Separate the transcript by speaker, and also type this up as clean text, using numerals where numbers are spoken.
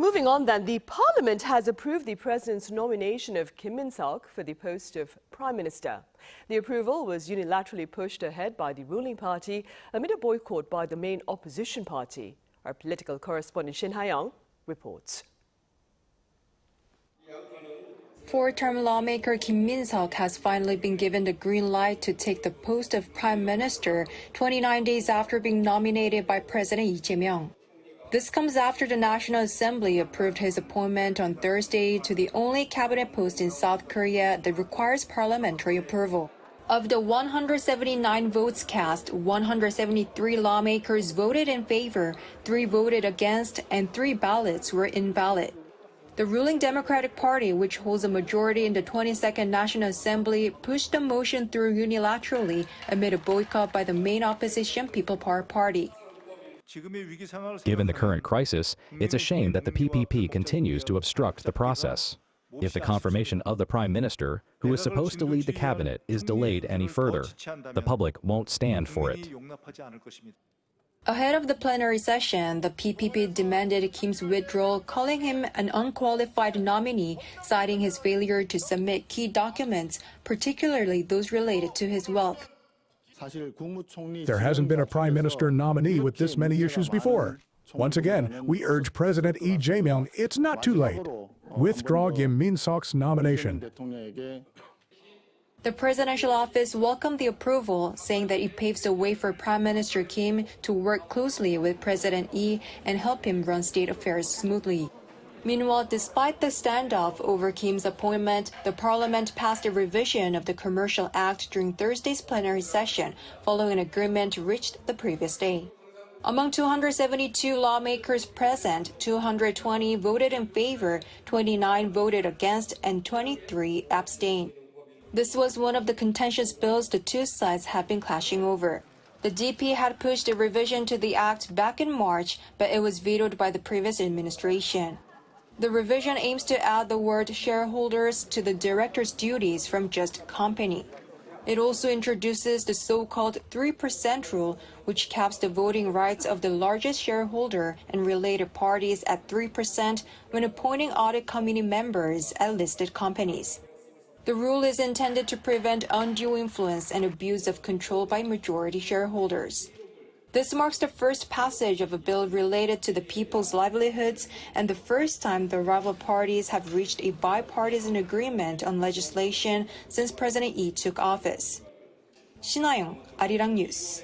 Speaker 1: Moving on then, the Parliament has approved the President's nomination of Kim Min-seok for the post of Prime Minister. The approval was unilaterally pushed ahead by the ruling party amid a boycott by the main opposition party. Our political correspondent Shin Ha-young reports.
Speaker 2: Four-term lawmaker Kim Min-seok has finally been given the green light to take the post of Prime Minister 29 days after being nominated by President Lee Jae Myung. This comes after the National Assembly approved his appointment on Thursday to the only cabinet post in South Korea that requires parliamentary approval. Of the 179 votes cast, 173 lawmakers voted in favor, 3 voted against, and 3 ballots were invalid. The ruling Democratic Party, which holds a majority in the 22nd National Assembly, pushed the motion through unilaterally amid a boycott by the main opposition People Power Party.
Speaker 3: Given the current crisis, it's a shame that the PPP continues to obstruct the process. If the confirmation of the Prime Minister, who is supposed to lead the cabinet, is delayed any further, the public won't stand for it.
Speaker 2: Ahead of the plenary session, the PPP demanded Kim's withdrawal, calling him an unqualified nominee, citing his failure to submit key documents, particularly those related to his wealth.
Speaker 4: There hasn't been a Prime Minister nominee with this many issues before. Once again, we urge President Lee Jae Myung, it's not too late. Withdraw Kim Min-seok's nomination.
Speaker 2: The presidential office welcomed the approval, saying that it paves the way for Prime Minister Kim to work closely with President Lee and help him run state affairs smoothly. Meanwhile, despite the standoff over Kim's appointment, the parliament passed a revision of the Commercial Act during Thursday's plenary session, following an agreement reached the previous day. Among 272 lawmakers present, 220 voted in favor, 29 voted against, and 23 abstained. This was one of the contentious bills the two sides have been clashing over. The DP had pushed a revision to the act back in March, but it was vetoed by the previous administration. The revision aims to add the word shareholders to the director's duties from just company. It also introduces the so-called 3% rule, which caps the voting rights of the largest shareholder and related parties at 3% when appointing audit committee members at listed companies. The rule is intended to prevent undue influence and abuse of control by majority shareholders. This marks the first passage of a bill related to the people's livelihoods and the first time the rival parties have reached a bipartisan agreement on legislation since President Lee took office. Shin Ha-young, Arirang News.